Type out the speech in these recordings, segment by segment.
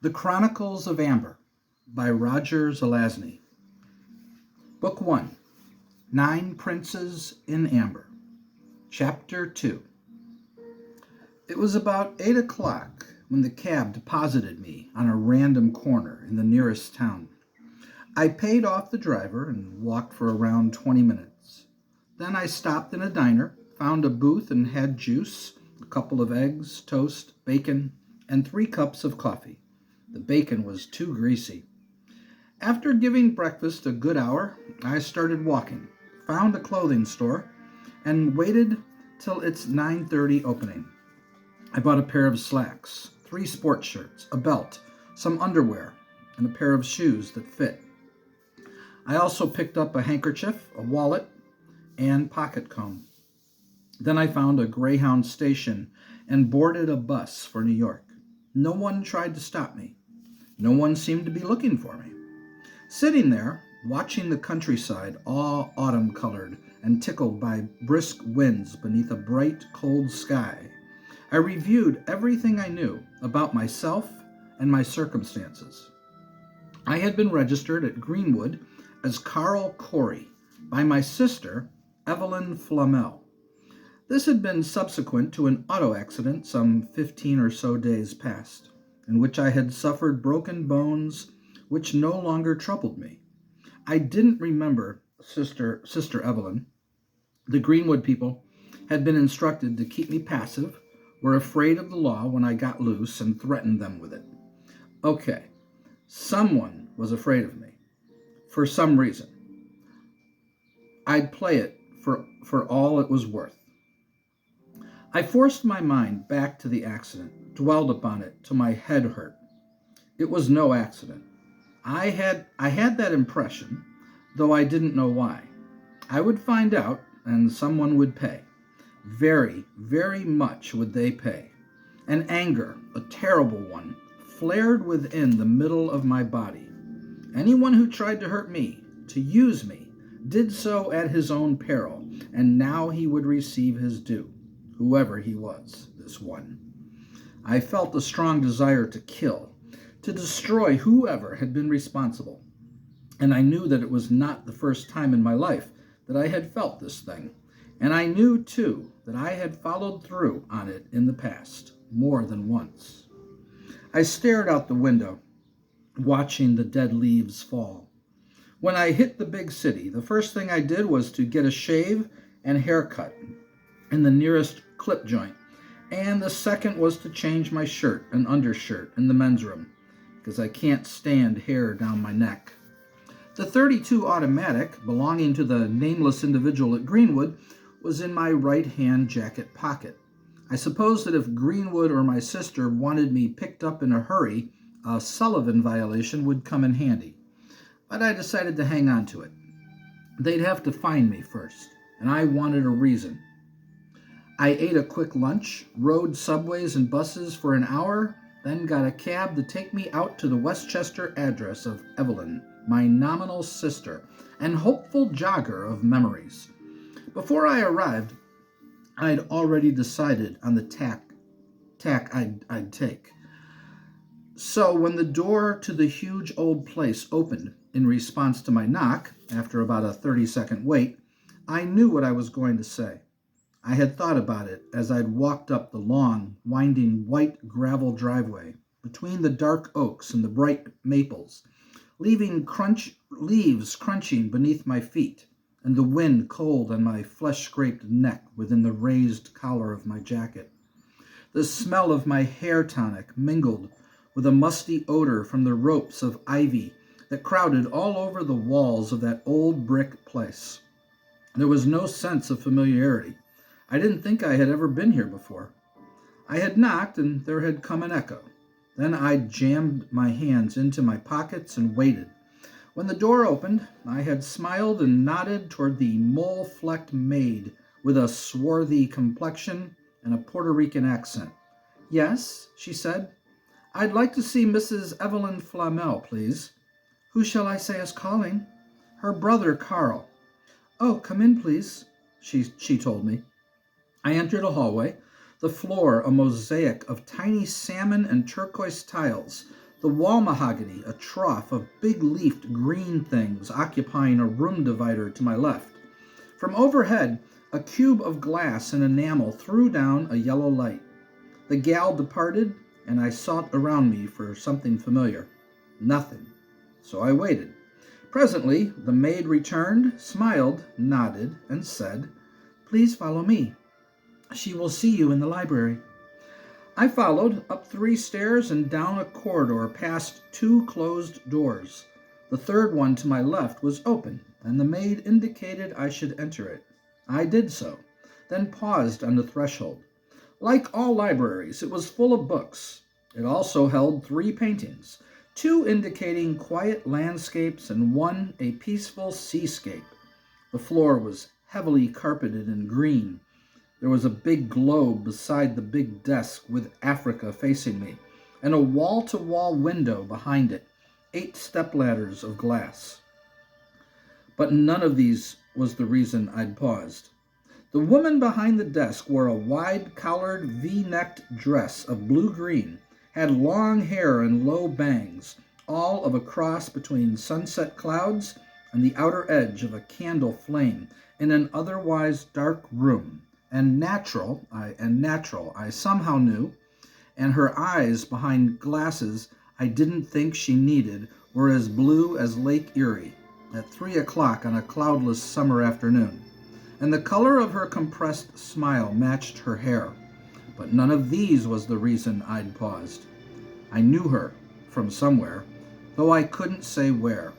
The Chronicles of Amber by Roger Zelazny. Book 1, Nine Princes in Amber. Chapter 2. It was about 8 o'clock when the cab deposited me on a random corner in the nearest town. I paid off the driver and walked for around 20 minutes. Then I stopped in a diner, found a booth and had juice, a couple of eggs, toast, bacon, and 3 cups of coffee. The bacon was too greasy. After giving breakfast a good hour, I started walking, found a clothing store, and waited till its 9:30 opening. I bought a pair of slacks, 3 sports shirts, a belt, some underwear, and a pair of shoes that fit. I also picked up a handkerchief, a wallet, and pocket comb. Then I found a Greyhound station and boarded a bus for New York. No one tried to stop me. No one seemed to be looking for me. Sitting there, watching the countryside, all autumn-colored and tickled by brisk winds beneath a bright, cold sky, I reviewed everything I knew about myself and my circumstances. I had been registered at Greenwood as Carl Corey by my sister, Evelyn Flamel. This had been subsequent to an auto accident some 15 or so days past, in which I had suffered broken bones which no longer troubled me. I didn't remember Sister Evelyn. The Greenwood people had been instructed to keep me passive, were afraid of the law when I got loose, and threatened them with it. Okay, someone was afraid of me, for some reason. I'd play it for all it was worth. I forced my mind back to the accident, dwelled upon it till my head hurt. It was no accident. I had that impression, though I didn't know why. I would find out, and someone would pay. Very, very much would they pay. An anger, a terrible one, flared within the middle of my body. Anyone who tried to hurt me, to use me, did so at his own peril, and now he would receive his due, whoever he was, this one. I felt a strong desire to kill, to destroy whoever had been responsible. And I knew that it was not the first time in my life that I had felt this thing. And I knew, too, that I had followed through on it in the past, more than once. I stared out the window, watching the dead leaves fall. When I hit the big city, the first thing I did was to get a shave and haircut in the nearest clip joint, and the second was to change my shirt and undershirt in the men's room, because I can't stand hair down my neck. The .32 automatic, belonging to the nameless individual at Greenwood, was in my right-hand jacket pocket. I suppose that if Greenwood or my sister wanted me picked up in a hurry, a Sullivan violation would come in handy. But I decided to hang on to it. They'd have to find me first, and I wanted a reason. I ate a quick lunch, rode subways and buses for an hour, then got a cab to take me out to the Westchester address of Evelyn, my nominal sister, and hopeful jogger of memories. Before I arrived, I'd already decided on the tack I'd take. So when the door to the huge old place opened in response to my knock, after about a 30-second wait, I knew what I was going to say. I had thought about it as I'd walked up the long, winding white gravel driveway between the dark oaks and the bright maples, leaving leaves crunching beneath my feet, and the wind cold on my flesh-scraped neck within the raised collar of my jacket. The smell of my hair tonic mingled with a musty odor from the ropes of ivy that crowded all over the walls of that old brick place. There was no sense of familiarity. I didn't think I had ever been here before. I had knocked, and there had come an echo. Then I jammed my hands into my pockets and waited. When the door opened, I had smiled and nodded toward the mole-flecked maid with a swarthy complexion and a Puerto Rican accent. "Yes," she said. "I'd like to see Mrs. Evelyn Flamel, please." "Who shall I say is calling?" "Her brother, Carl." "Oh, come in, please," she told me. I entered a hallway, the floor a mosaic of tiny salmon and turquoise tiles, The wall mahogany, a trough of big-leafed green things occupying a room divider to my left. From overhead, a cube of glass and enamel threw down a yellow light. The gal departed, and I sought around me for something familiar. Nothing. So I waited. Presently, the maid returned, smiled, nodded, and said, "Please follow me. She will see you in the library." I followed, up 3 stairs and down a corridor past 2 closed doors. The third one to my left was open, and the maid indicated I should enter it. I did so, then paused on the threshold. Like all libraries, it was full of books. It also held 3 paintings, 2 indicating quiet landscapes and 1 a peaceful seascape. The floor was heavily carpeted in green. There was a big globe beside the big desk with Africa facing me, and a wall-to-wall window behind it, 8 stepladders of glass. But none of these was the reason I'd paused. The woman behind the desk wore a wide-collared, V-necked dress of blue-green, had long hair and low bangs, all of a cross between sunset clouds and the outer edge of a candle flame in an otherwise dark room. And natural, I somehow knew, and her eyes behind glasses I didn't think she needed were as blue as Lake Erie at 3 o'clock on a cloudless summer afternoon. And the color of her compressed smile matched her hair. But none of these was the reason I'd paused. I knew her from somewhere, though I couldn't say where.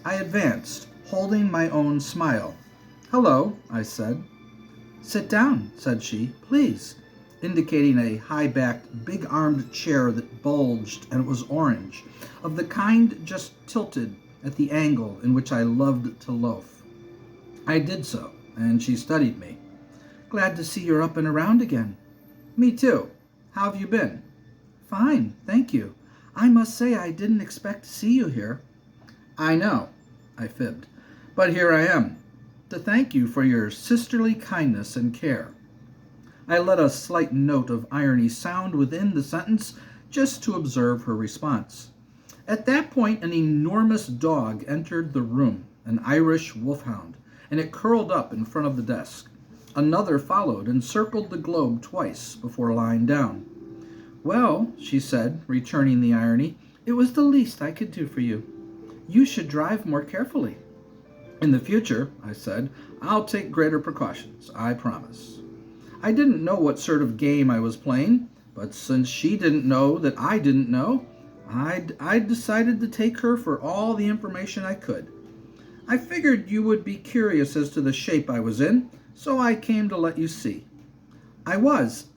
I advanced, holding my own smile. "Hello," I said. "Sit down," said she, "please," indicating a high-backed, big-armed chair that bulged and was orange, of the kind just tilted at the angle in which I loved to loaf. I did so, and she studied me. "Glad to see you're up and around again." "Me too. How have you been?" "Fine, thank you. I must say I didn't expect to see you here." "I know," I fibbed, "but here I am, to thank you for your sisterly kindness and care." I let a slight note of irony sound within the sentence just to observe her response. At that point, an enormous dog entered the room, an Irish wolfhound, and it curled up in front of the desk. Another followed and circled the globe twice before lying down. "Well," she said, returning the irony, "it was the least I could do for you. You should drive more carefully." "In the future," I said, "I'll take greater precautions, I promise." I didn't know what sort of game I was playing, but since she didn't know that I didn't know, I'd decided to take her for all the information I could. "I figured you would be curious as to the shape I was in, so I came to let you see." "I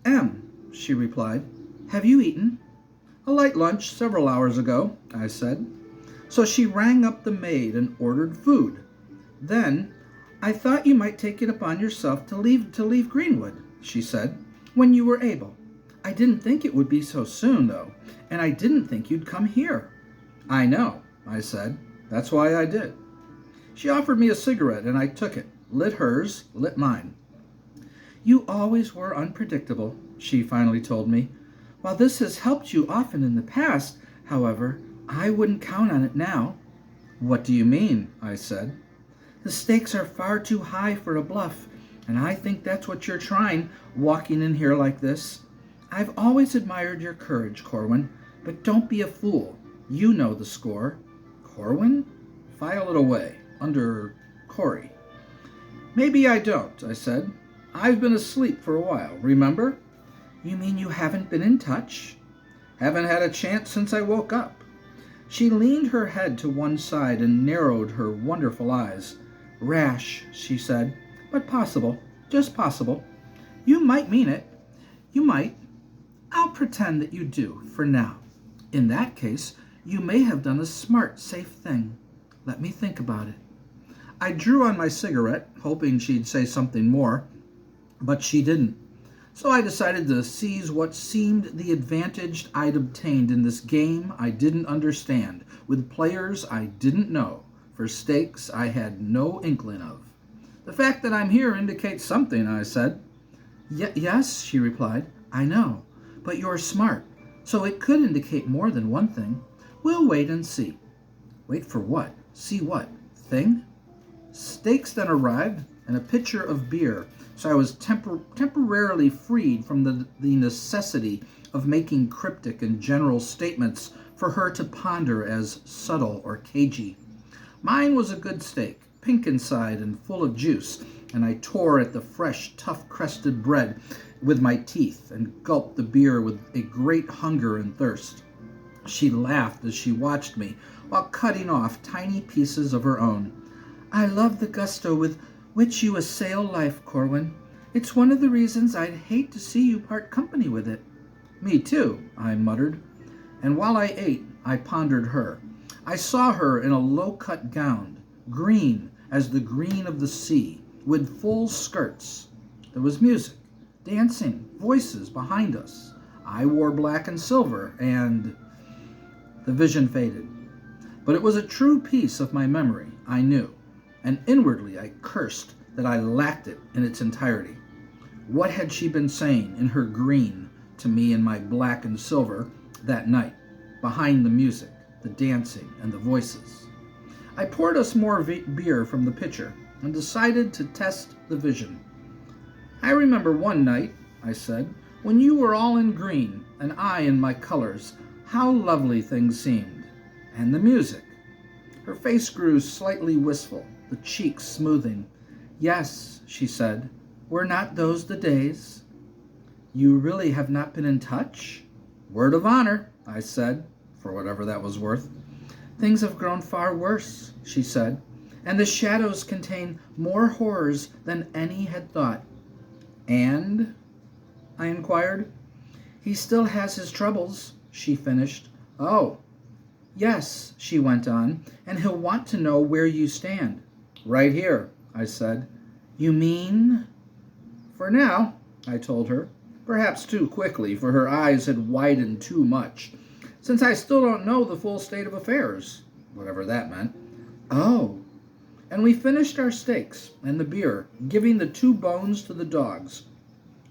am," she replied. "Have you eaten?" "A light lunch several hours ago," I said. So she rang up the maid and ordered food. Then, "I thought you might take it upon yourself to leave Greenwood," she said, "when you were able. I didn't think it would be so soon, though, and I didn't think you'd come here." "I know," I said. "That's why I did." She offered me a cigarette, and I took it, lit hers, lit mine. "You always were unpredictable," she finally told me. "While this has helped you often in the past, however, I wouldn't count on it now." "What do you mean?" I said. "The stakes are far too high for a bluff, and I think that's what you're trying, walking in here like this. I've always admired your courage, Corwin, but don't be a fool. You know the score." "Corwin?" "File it away, under Corey." "Maybe I don't," I said. "I've been asleep for a while, remember?" "You mean you haven't been in touch?" "Haven't had a chance since I woke up." She leaned her head to one side and narrowed her wonderful eyes. "Rash," she said, "but possible, just possible. You might mean it. You might. I'll pretend that you do, for now. In that case, you may have done a smart, safe thing. Let me think about it." I drew on my cigarette, hoping she'd say something more, but she didn't. So I decided to seize what seemed the advantage I'd obtained in this game I didn't understand, with players I didn't know, for stakes I had no inkling of. "The fact that I'm here indicates something," I said. Yes," she replied, "I know, but you're smart, so it could indicate more than one thing. We'll wait and see. Wait for what? See what? Thing? Steaks then arrived, and a pitcher of beer, so I was temporarily freed from the necessity of making cryptic and general statements for her to ponder as subtle or cagey. Mine was a good steak, pink inside and full of juice, and I tore at the fresh, tough-crusted bread with my teeth and gulped the beer with a great hunger and thirst. She laughed as she watched me while cutting off tiny pieces of her own. I love the gusto with which you assail life, Corwin. It's one of the reasons I'd hate to see you part company with it. Me too, I muttered, and while I ate, I pondered her. I saw her in a low-cut gown, green as the green of the sea, with full skirts. There was music, dancing, voices behind us. I wore black and silver, and the vision faded. But it was a true piece of my memory, I knew, and inwardly I cursed that I lacked it in its entirety. What had she been saying in her green to me in my black and silver that night, behind the music, the dancing, and the voices? I poured us more beer from the pitcher and decided to test the vision. I remember one night, I said, when you were all in green and I in my colors, how lovely things seemed. And the music. Her face grew slightly wistful, the cheeks smoothing. Yes, she said, were not those the days? You really have not been in touch? Word of honor, I said, for whatever that was worth. Things have grown far worse, she said, and the shadows contain more horrors than any had thought. And? I inquired. He still has his troubles, she finished. Oh, yes, she went on, and he'll want to know where you stand. Right here, I said. You mean? For now, I told her, perhaps too quickly, for her eyes had widened too much, since I still don't know the full state of affairs, whatever that meant. Oh. And we finished our steaks and the beer, giving the 2 bones to the dogs.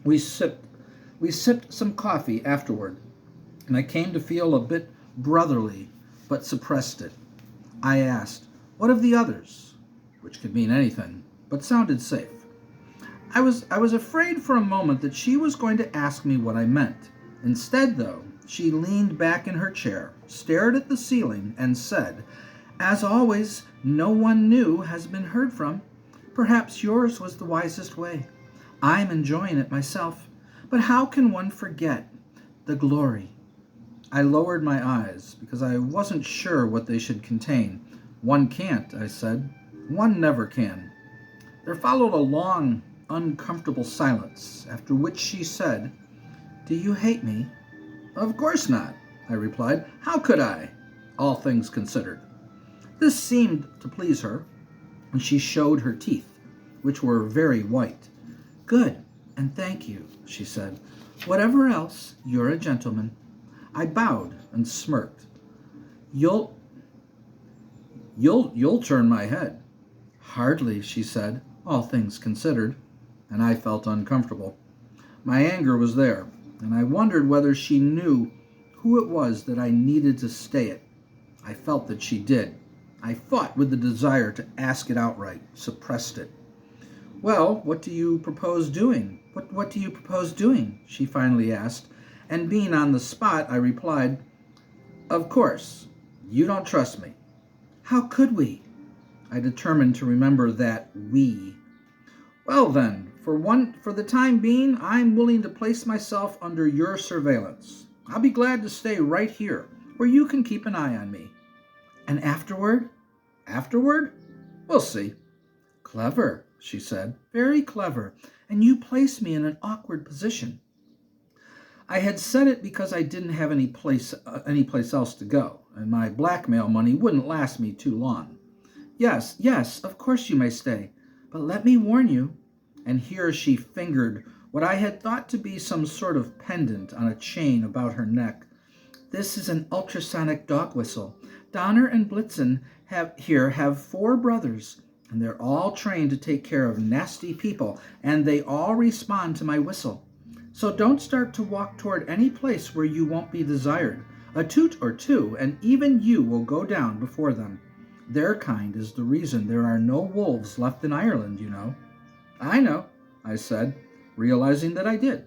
We sipped some coffee afterward, and I came to feel a bit brotherly, but suppressed it. I asked, what of the others? Which could mean anything, but sounded safe. I was afraid for a moment that she was going to ask me what I meant. Instead, though, she leaned back in her chair, stared at the ceiling, and said, as always, no one new has been heard from. Perhaps yours was the wisest way. I'm enjoying it myself, but how can one forget the glory? I lowered my eyes because I wasn't sure what they should contain. One can't, I said. One never can. There followed a long, uncomfortable silence, after which she said, Do you hate me? Of course not, I replied. How could I, all things considered? This seemed to please her, and she showed her teeth, which were very white. Good, and thank you, she said. Whatever else, you're a gentleman. I bowed and smirked. You'll turn my head. Hardly, she said, all things considered, and I felt uncomfortable. My anger was there, and I wondered whether she knew who it was that I needed to stay it. I felt that she did. I fought with the desire to ask it outright, suppressed it. Well, what do you propose doing? What do you propose doing? She finally asked, and being on the spot, I replied, Of course, you don't trust me. How could we? I determined to remember that we. Well then, for the time being, I'm willing to place myself under your surveillance. I'll be glad to stay right here, where you can keep an eye on me. And afterward? Afterward? We'll see. Clever, she said. Very clever. And you place me in an awkward position. I had said it because I didn't have any place else to go, and my blackmail money wouldn't last me too long. Yes, of course you may stay, but let me warn you. And here she fingered what I had thought to be some sort of pendant on a chain about her neck. This is an ultrasonic dog whistle. Donner and Blitzen have 4 brothers, and they're all trained to take care of nasty people, and they all respond to my whistle. So don't start to walk toward any place where you won't be desired. A toot or two, and even you will go down before them. Their kind is the reason there are no wolves left in Ireland, you know." "I know," I said, realizing that I did.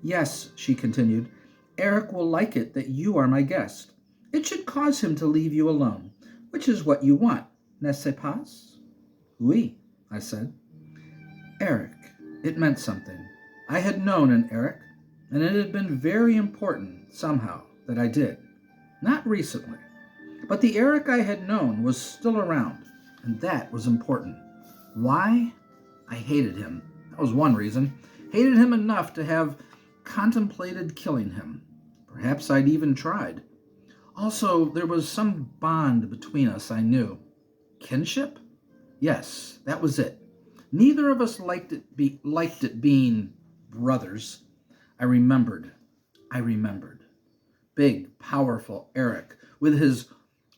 "Yes," she continued, "Eric will like it that you are my guest. It should cause him to leave you alone, which is what you want, n'est-ce pas?" "Oui," I said. Eric. It meant something. I had known an Eric, and it had been very important, somehow, that I did. Not recently. But the Eric I had known was still around, and that was important. Why? I hated him. That was one reason. Hated him enough to have contemplated killing him. Perhaps I'd even tried. Also, there was some bond between us, I knew. Kinship? Yes, that was it. Neither of us liked it being brothers. I remembered. Big, powerful Eric, with his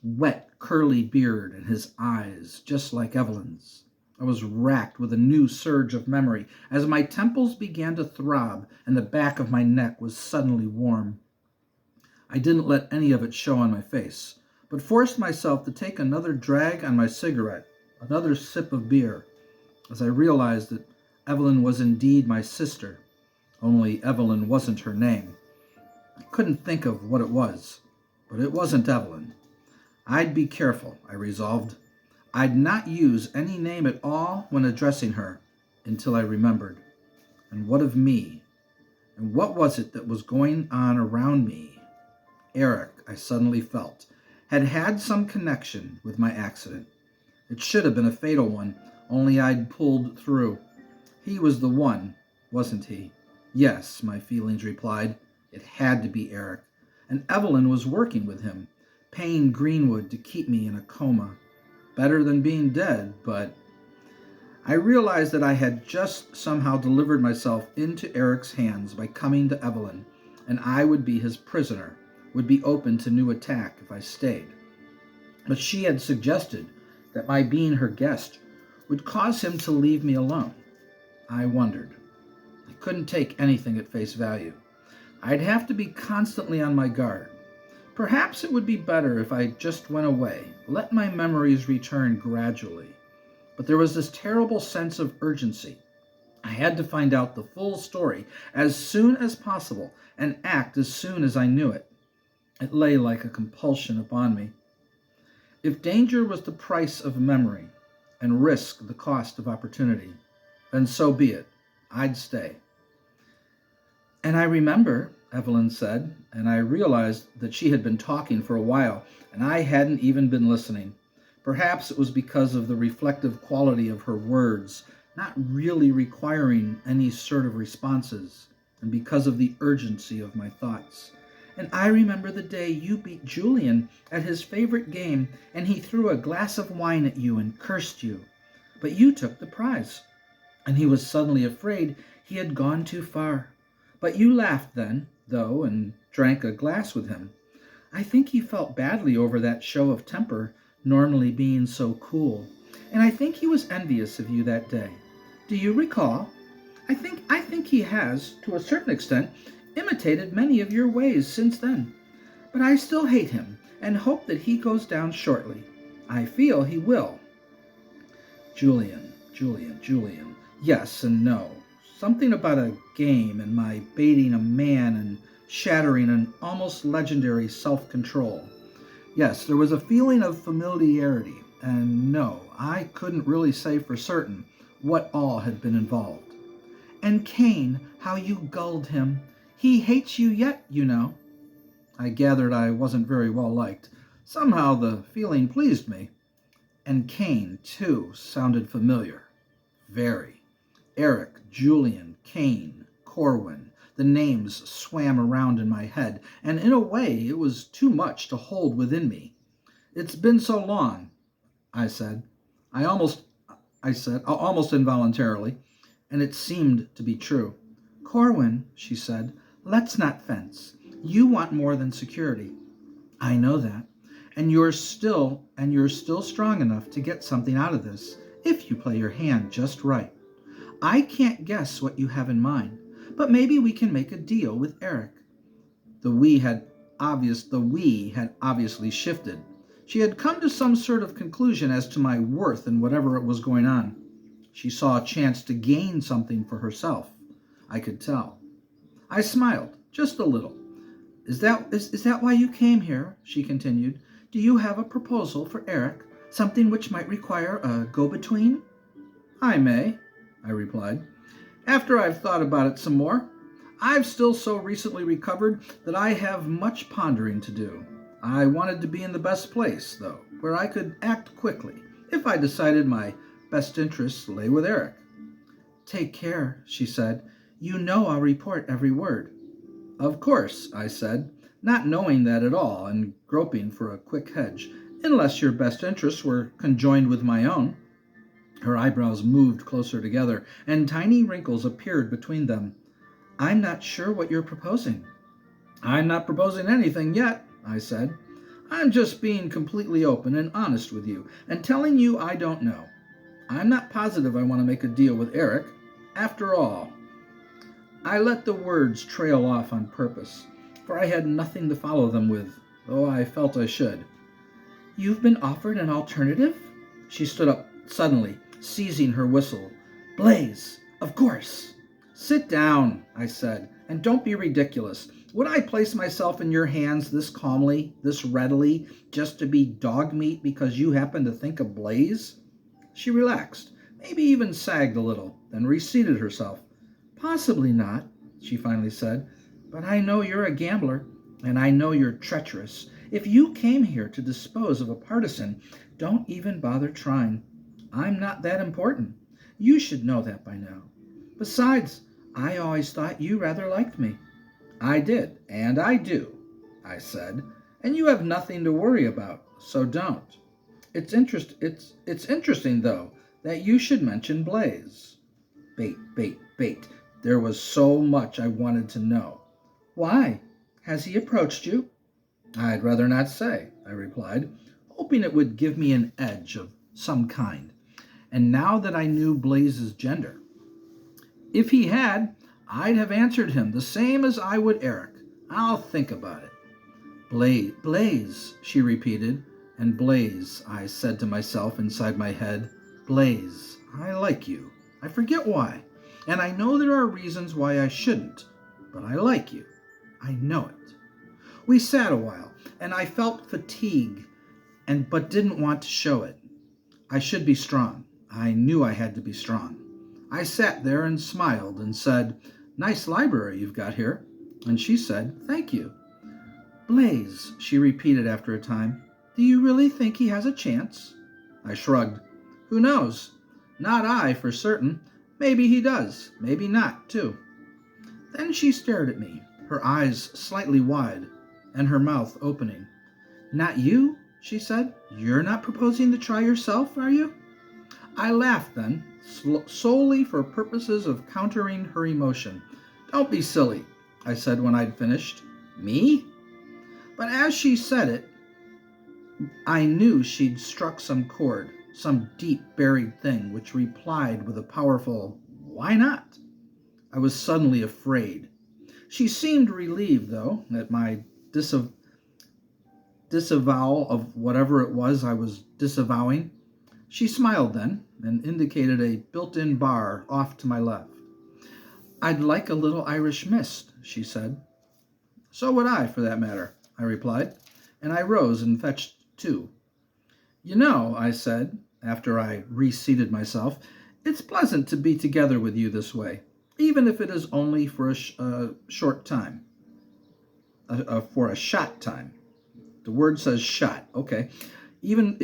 wet, curly beard and his eyes just like Evelyn's. I was racked with a new surge of memory as my temples began to throb and the back of my neck was suddenly warm. I didn't let any of it show on my face, but forced myself to take another drag on my cigarette, another sip of beer, as I realized that Evelyn was indeed my sister, only Evelyn wasn't her name. I couldn't think of what it was, but it wasn't Evelyn. I'd be careful, I resolved. I'd not use any name at all when addressing her until I remembered. And what of me? And what was it that was going on around me? Eric, I suddenly felt, had had some connection with my accident. It should have been a fatal one, only I'd pulled through. He was the one, wasn't he? Yes, my feelings replied. It had to be Eric. And Evelyn was working with him, paying Greenwood to keep me in a coma. Better than being dead, but I realized that I had just somehow delivered myself into Eric's hands by coming to Evelyn, and I would be his prisoner, would be open to new attack if I stayed. But she had suggested that my being her guest would cause him to leave me alone. I wondered. I couldn't take anything at face value. I'd have to be constantly on my guard. Perhaps it would be better if I just went away, let my memories return gradually. But there was this terrible sense of urgency. I had to find out the full story as soon as possible and act as soon as I knew it. It lay like a compulsion upon me. If danger was the price of memory and risk the cost of opportunity, then so be it. I'd stay. "And I remember," Evelyn said, and I realized that she had been talking for a while, and I hadn't even been listening. Perhaps it was because of the reflective quality of her words, not really requiring any sort of responses, and because of the urgency of my thoughts. "And I remember the day you beat Julian at his favorite game, and he threw a glass of wine at you and cursed you. But you took the prize, and he was suddenly afraid he had gone too far. But you laughed then, though, and drank a glass with him. I think he felt badly over that show of temper, normally being so cool. And I think he was envious of you that day. Do you recall? I think he has, to a certain extent, imitated many of your ways since then. But I still hate him, and hope that he goes down shortly. I feel he will." Julian. Yes and no. Something about a game and my baiting a man and shattering an almost legendary self-control. Yes, there was a feeling of familiarity, and no, I couldn't really say for certain what all had been involved. "And Cain, how you gulled him. He hates you yet, you know." I gathered I wasn't very well liked. Somehow the feeling pleased me. And Cain, too, sounded familiar. Very. Eric, Julian, Cain, Corwin. The names swam around in my head, and in a way it was too much to hold within me. "It's been so long," I said. Almost involuntarily, and it seemed to be true. "Corwin," she said, "let's not fence. You want more than security. I know that. And you're still strong enough to get something out of this, if you play your hand just right. I can't guess what you have in mind, but maybe we can make a deal with Eric." The we had we had obviously shifted. She had come to some sort of conclusion as to my worth and whatever it was going on. She saw a chance to gain something for herself. I could tell. I smiled, just a little. Is that why you came here? She continued. Do you have a proposal for Eric? Something which might require a go-between? I may, I replied. After I've thought about it some more. I've still so recently recovered that I have much pondering to do. I wanted to be in the best place, though, where I could act quickly, if I decided my best interests lay with Eric. Take care, she said. You know I'll report every word. Of course, I said, not knowing that at all and groping for a quick hedge, unless your best interests were conjoined with my own. Her eyebrows moved closer together, and tiny wrinkles appeared between them. I'm not sure what you're proposing. I'm not proposing anything yet, I said. I'm just being completely open and honest with you, and telling you I don't know. I'm not positive I want to make a deal with Eric. After all, I let the words trail off on purpose, for I had nothing to follow them with, though I felt I should. You've been offered an alternative? She stood up suddenly, seizing her whistle. Blaze, of course. Sit down, I said, and don't be ridiculous. Would I place myself in your hands this calmly, this readily, just to be dog meat because you happen to think of Blaze? She relaxed, maybe even sagged a little, then reseated herself. Possibly not, she finally said, but I know you're a gambler, and I know you're treacherous. If you came here to dispose of a partisan, don't even bother trying. I'm not that important. You should know that by now. Besides, I always thought you rather liked me. I did, and I do, I said, and you have nothing to worry about, so don't. It's interesting, though, that you should mention Blaze. Bait. There was so much I wanted to know. Why? Has he approached you? I'd rather not say, I replied, hoping it would give me an edge of some kind. And now that I knew Blaze's gender, if he had, I'd have answered him the same as I would Eric. I'll think about it. Blaze, she repeated, and Blaze, I said to myself inside my head, Blaze, I like you. I forget why, and I know there are reasons why I shouldn't, but I like you. I know it. We sat a while, and I felt fatigue, but didn't want to show it. I should be strong. I knew I had to be strong. I sat there and smiled and said, Nice library you've got here. And she said, Thank you. Blaze, she repeated after a time, do you really think he has a chance? I shrugged. Who knows? Not I, for certain. Maybe he does. Maybe not, too. Then she stared at me, her eyes slightly wide, and her mouth opening. Not you? She said. You're not proposing to try yourself, are you? I laughed then, solely for purposes of countering her emotion. Don't be silly, I said when I'd finished. Me? But as she said it, I knew she'd struck some chord, some deep buried thing, which replied with a powerful, why not? I was suddenly afraid. She seemed relieved, though, at my disavowal of whatever it was I was disavowing. She smiled then and indicated a built-in bar off to my left. I'd like a little Irish mist, she said. So would I, for that matter, I replied, and I rose and fetched two. You know, I said, after I reseated myself, it's pleasant to be together with you this way, even if it is only for a short time. For a shot time. The word says shot, okay. Even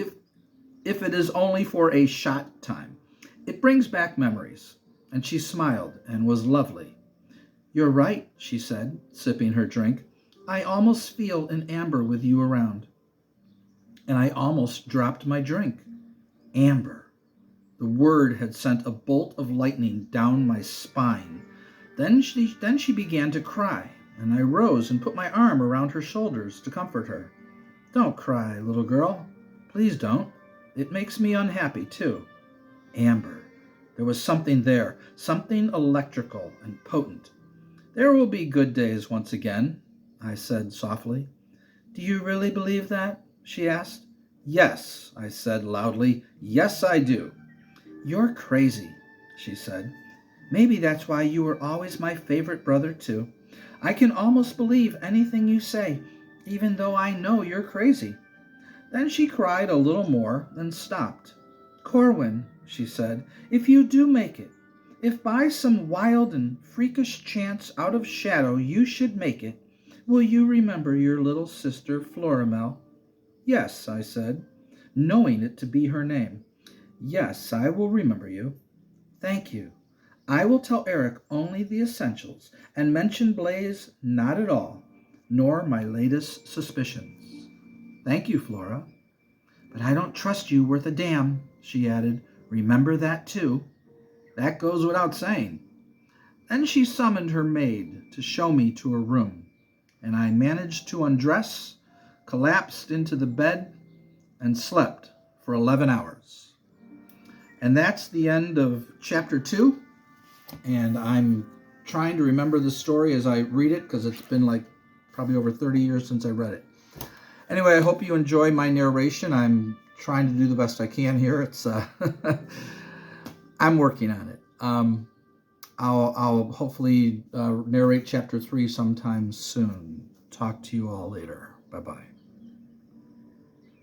if it is only for a shot time. It brings back memories. And she smiled and was lovely. You're right, she said, sipping her drink. I almost feel an amber with you around. And I almost dropped my drink. Amber. The word had sent a bolt of lightning down my spine. Then she began to cry, and I rose and put my arm around her shoulders to comfort her. Don't cry, little girl. Please don't. It makes me unhappy, too. Amber. There was something there, something electrical and potent. There will be good days once again, I said softly. Do you really believe that? She asked. Yes, I said loudly. Yes, I do. You're crazy, she said. Maybe that's why you were always my favorite brother, too. I can almost believe anything you say, even though I know you're crazy. Then she cried a little more, then stopped. Corwin, she said, if you do make it, if by some wild and freakish chance out of shadow you should make it, will you remember your little sister Florimel? Yes, I said, knowing it to be her name. Yes, I will remember you. Thank you. I will tell Eric only the essentials, and mention Blaze not at all, nor my latest suspicions. Thank you, Flora. But I don't trust you worth a damn, she added. Remember that, too. That goes without saying. Then she summoned her maid to show me to her room, and I managed to undress, collapsed into the bed, and slept for 11 hours. And that's the end of chapter 2. And I'm trying to remember the story as I read it because it's been like probably over 30 years since I read it. Anyway, I hope you enjoy my narration. I'm trying to do the best I can here. It's I'm working on it. I'll hopefully narrate chapter 3 sometime soon. Talk to you all later. Bye-bye.